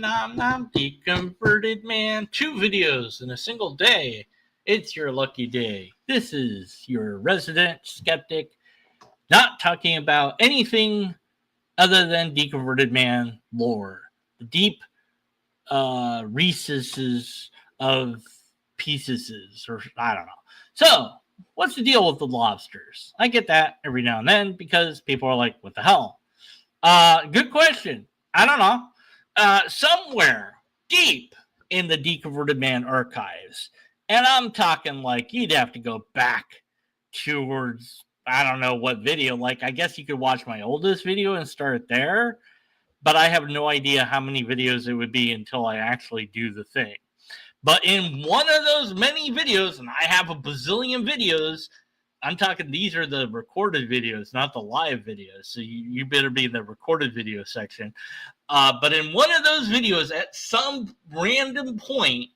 nom, Deconverted Man. 2 videos in a single day. It's your lucky day. This is your resident skeptic, not talking about anything other than Deconverted Man lore. The deep recesses of pieces, or I don't know. So, what's the deal with the Lobsters? I get that every now and then because people are like, what the hell? Good question. I don't know. Somewhere deep in the Deconverted Man archives, and I'm talking like you'd have to go back towards, I don't know what video. Like, I guess you could watch my oldest video and start there, but I have no idea how many videos it would be until I actually do the thing. But in one of those many videos, and I have a bazillion videos, I'm talking, these are the recorded videos, not the live videos. So you better be in the recorded video section. But in one of those videos, at some random point,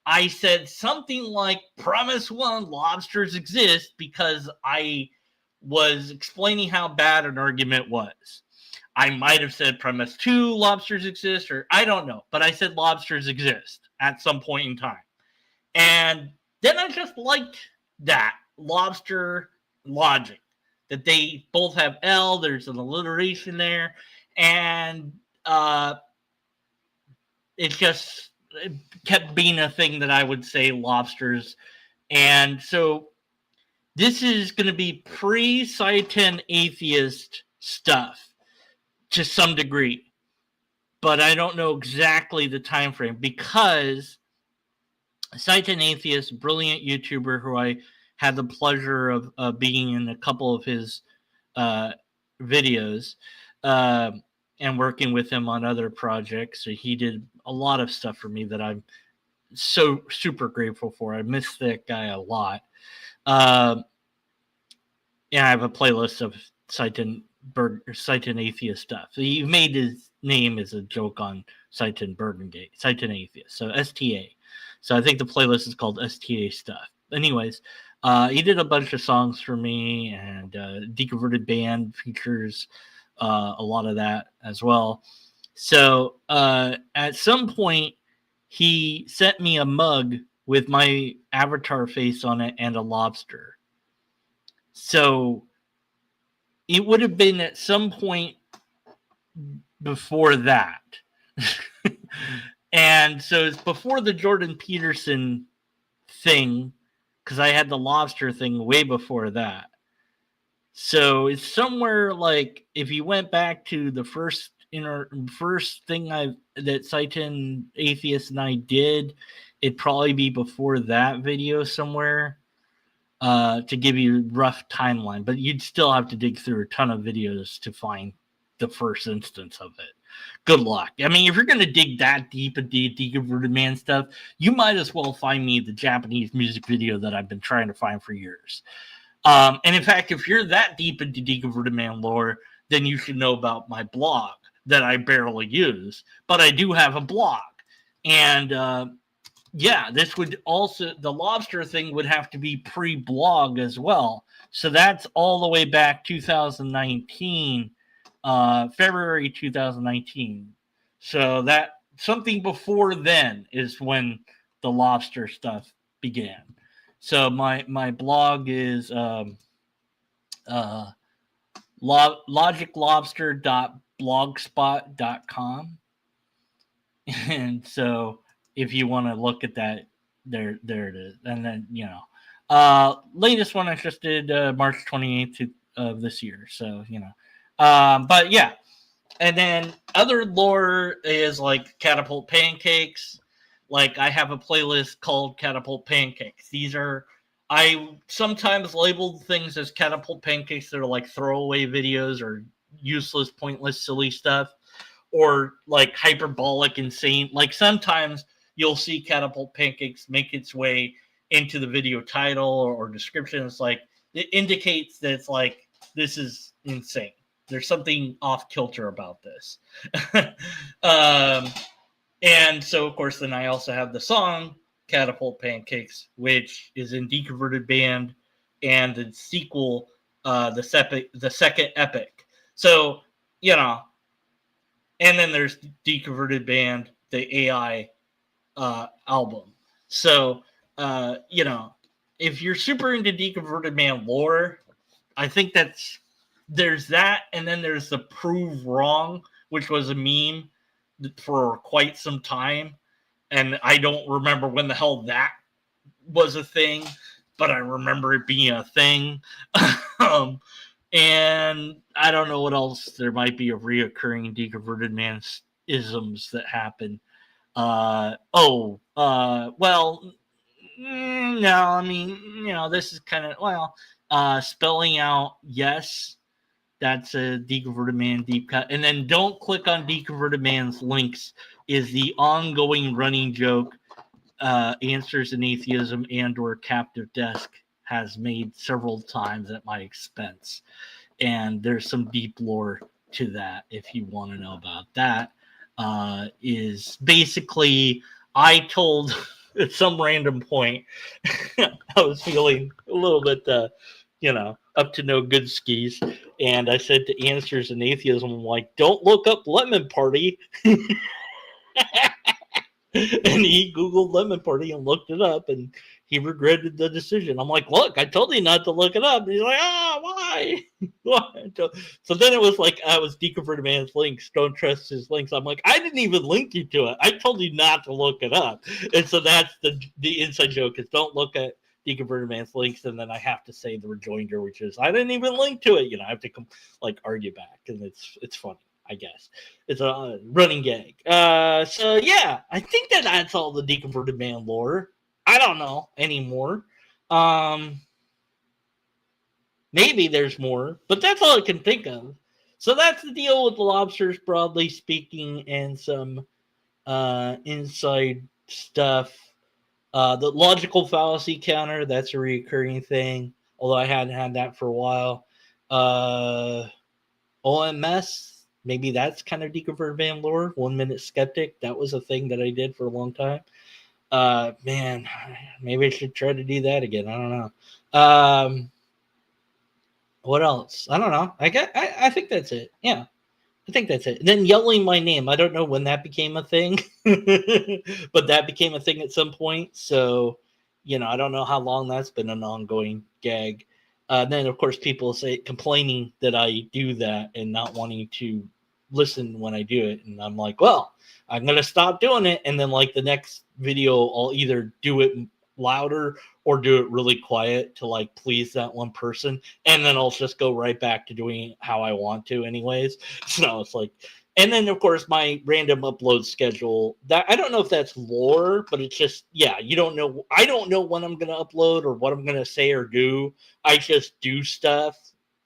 I said something like, premise 1, lobsters exist, because I was explaining how bad an argument was. I might have said premise 2, lobsters exist, or I don't know. But I said lobsters exist at some point in time. And then I just liked that lobster logic, that they both have L, there's an alliteration there, and it kept being a thing that I would say lobsters. And so this is going to be pre-Satan atheist stuff to some degree, but I don't know exactly the time frame, because Satan Atheist, brilliant YouTuber who I had the pleasure of being in a couple of his videos and working with him on other projects. So he did a lot of stuff for me that I'm so super grateful for. I miss that guy a lot. And I have a playlist of Satan Atheist stuff. He made his name as a joke on Satan Bergengate, Satan Atheist. So STA. So I think the playlist is called STA stuff. Anyways, he did a bunch of songs for me, and Deconverted Band features a lot of that as well. So at some point, he sent me a mug with my avatar face on it and a lobster. So it would have been at some point before that. And so it's before the Jordan Peterson thing, because I had the lobster thing way before that. So it's somewhere like, if you went back to the first thing that Satan Atheist and I did, it'd probably be before that video somewhere, to give you a rough timeline. But you'd still have to dig through a ton of videos to find the first instance of it. Good luck. I mean, if you're going to dig that deep into Deconverted Man stuff, you might as well find me the Japanese music video that I've been trying to find for years. And in fact, if you're that deep into Deconverted Man lore, then you should know about my blog that I barely use. But I do have a blog. And yeah, this would also, the lobster thing would have to be pre-blog as well. So that's all the way back 2019. February 2019. So that something before then is when the lobster stuff began. So my blog is logiclobster.blogspot.com. And so if you want to look at that, there it is. And then, latest one I just did March 28th of this year. So, but yeah, and then other lore is like Catapult Pancakes. Like, I have a playlist called Catapult Pancakes. I sometimes label things as Catapult Pancakes that are like throwaway videos or useless, pointless, silly stuff, or like hyperbolic, insane. Like, sometimes you'll see Catapult Pancakes make its way into the video title or description. It's like, it indicates that it's like, this is insane. There's something off kilter about this. And so, of course, then I also have the song Catapult Pancakes, which is in Deconverted Band, and the sequel, the second epic. So, and then there's Deconverted Band the AI album. So, if you're super into Deconverted Man lore, I think there's that, and then there's the Prove Wrong, which was a meme for quite some time, and I don't remember when the hell that was a thing, but I remember it being a thing. And I don't know what else there might be of reoccurring Deconverted Man isms that happen. Well, no, I mean, this is kind of, spelling out yes, that's a Deconverted Man deep cut. And then don't click on Deconverted Man's links is the ongoing running joke Answers in Atheism and or Captive Desk has made several times at my expense. And there's some deep lore to that if you want to know about that. Is basically I told at some random point I was feeling a little bit up to no good skis, and I said to Answers in Atheism, I'm like, don't look up Lemon Party. And he Googled Lemon Party and looked it up, and he regretted the decision. I'm like, look, I told you not to look it up. And he's like, why? Why? So then it was like, I was Deconverted Man's links. Don't trust his links. I'm like, I didn't even link you to it. I told you not to look it up. And so that's the inside joke is don't look at Deconverted Man's links. And then I have to say the rejoinder, which is I didn't even link to it. I have to argue back, and it's funny. I guess it's a running gag. So yeah, I think that's all the Deconverted Man lore. I don't know anymore. Maybe there's more, but that's all I can think of. So that's the deal with the Lobsters, broadly speaking, and some inside stuff. The logical fallacy counter, that's a recurring thing, although I hadn't had that for a while. OMS, maybe that's kind of Deconverted Man lore. 1 Minute Skeptic, that was a thing that I did for a long time. Man, maybe I should try to do that again. I don't know. What else? I don't know. I think that's it. Yeah, I think that's it. And then yelling my name. I don't know when that became a thing, but that became a thing at some point. So, I don't know how long that's been an ongoing gag. Then, of course, people complaining that I do that and not wanting to listen when I do it. And I'm like, well, I'm going to stop doing it. And then, the next video, I'll either do it louder or do it really quiet to, please that one person. And then I'll just go right back to doing it how I want to anyways. So it's and then, of course, my random upload schedule, that I don't know if that's lore, but it's just, you don't know. I don't know when I'm going to upload or what I'm going to say or do. I just do stuff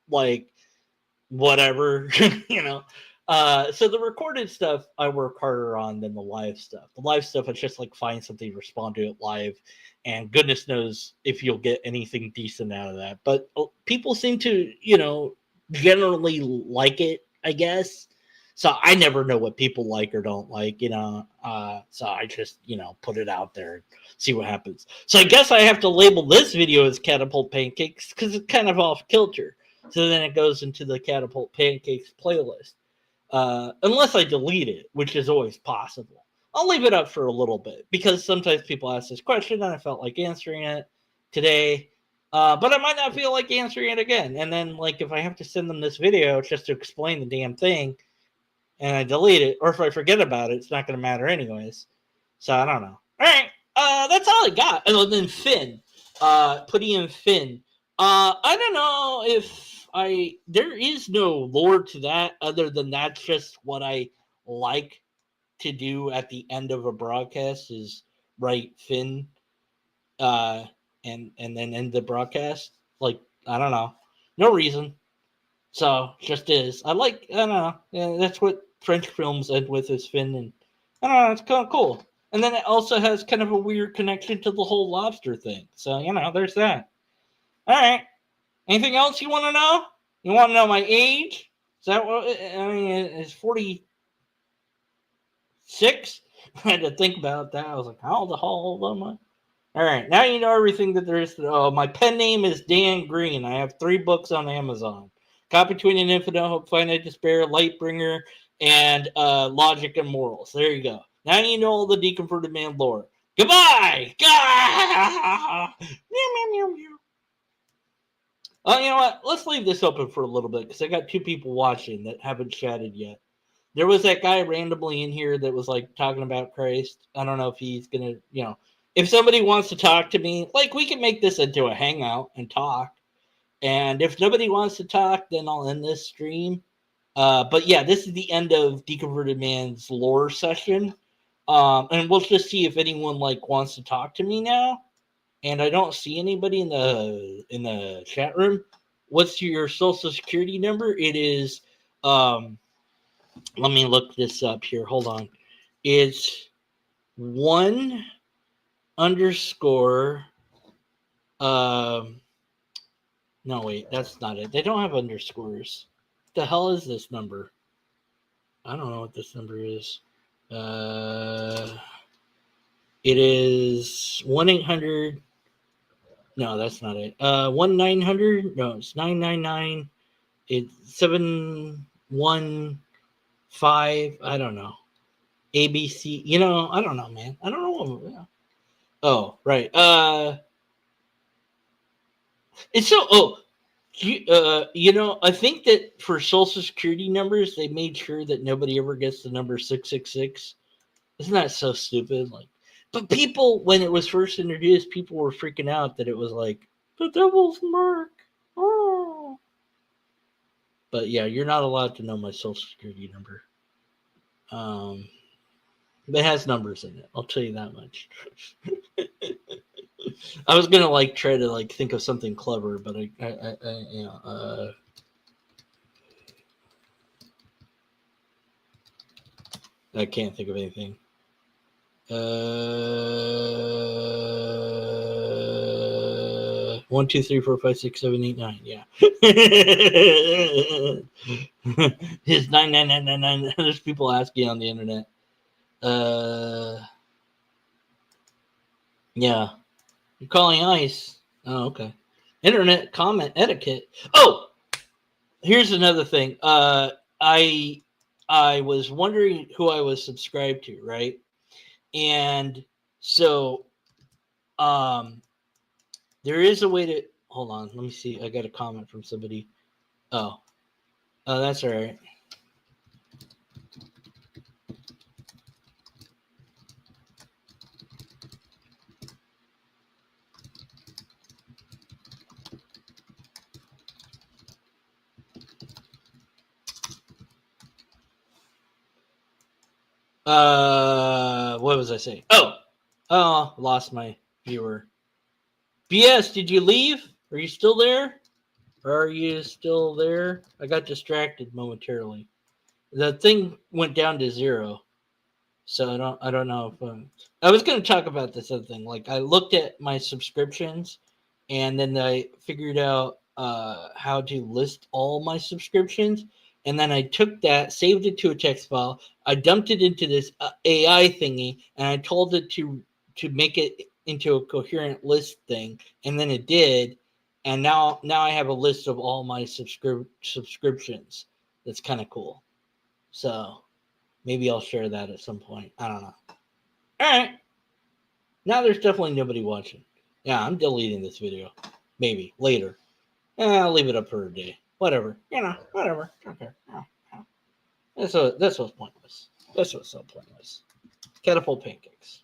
whatever, So the recorded stuff, I work harder on than the live stuff. The live stuff, it's just find something, respond to it live. And goodness knows if you'll get anything decent out of that. But people seem to, generally like it, I guess. So I never know what people like or don't like, so I just, put it out there and see what happens. So I guess I have to label this video as Catapult Pancakes because it's kind of off kilter. So then it goes into the Catapult Pancakes playlist. Unless I delete it, which is always possible. I'll leave it up for a little bit because sometimes people ask this question and I felt like answering it today. But I might not feel like answering it again. And then, if I have to send them this video just to explain the damn thing, and I delete it, or if I forget about it, it's not going to matter anyways. So I don't know. All right, that's all I got. And then Finn, putting in Finn. I don't know if there is no lore to that other than that's just what I like to do at the end of a broadcast is write Finn, and then end the broadcast. I don't know, no reason. So just is. I don't know. Yeah, that's what French films end with is Finn, and I don't know. It's kind of cool. And then it also has kind of a weird connection to the whole lobster thing. So there's that. All right. Anything else you want to know? You want to know my age? Is that what? I mean, it's 46. I had to think about that. I was like, how old am I? All right. Now you know everything that there is to know. My pen name is Dan Green. I have 3 books on Amazon. Caught Between an Infinite Hope, Finite Despair, Lightbringer, and Logic and Morals. There you go. Now you know all the Deconverted Man lore. Goodbye! Meow, meow, meow, meow. Oh, you know what? Let's leave this open for a little bit because I got 2 people watching that haven't chatted yet. There was that guy randomly in here that was like talking about Christ. I don't know if he's gonna, if somebody wants to talk to me, like we can make this into a hangout and talk. And if nobody wants to talk, then I'll end this stream. But yeah, this is the end of Deconverted Man's lore session. And we'll just see if anyone like wants to talk to me now. And I don't see anybody in the chat room. What's your social security number? It is let me look this up here. Hold on. It's 1 underscore no wait, that's not it. They don't have underscores. What the hell is this number? I don't know what this number is. It is 1-800. No, that's not it. 1-900. No, it's 999. It's 715. I don't know. ABC. I don't know, man. I don't know. Oh, right. It's so. Oh, I think that for Social Security numbers, they made sure that nobody ever gets the number 666. Isn't that so stupid? But people, when it was first introduced, people were freaking out that it was like the devil's mark. Oh. But yeah, you're not allowed to know my Social Security number. It has numbers in it. I'll tell you that much. I was gonna try to think of something clever, but I can't think of anything. 1, 2, 3, 4, 5, 6, 7, 8, 9. Yeah. His 99999. There's people asking on the internet. Yeah. You're calling ICE. Oh, okay. Internet comment etiquette. Oh, here's another thing. I was wondering who I was subscribed to, right? And so there is a way to hold on. Let me see. I got a comment from somebody. Oh, that's all right. What was I saying? Oh, lost my viewer. BS, did you leave? Are you still there? Are you still there? I got distracted momentarily. The thing went down to 0, so I don't know if I was going to talk about this other thing. I looked at my subscriptions, and then I figured out how to list all my subscriptions. And then I took that, saved it to a text file. I dumped it into this AI thingy, and I told it to make it into a coherent list thing. And then it did. And now I have a list of all my subscriptions. That's kind of cool. So maybe I'll share that at some point. I don't know. All right. Now there's definitely nobody watching. Yeah, I'm deleting this video. Maybe later. I'll leave it up for a day. Whatever. Whatever. Okay. That's what's pointless. That's what's so pointless. Catapult pancakes.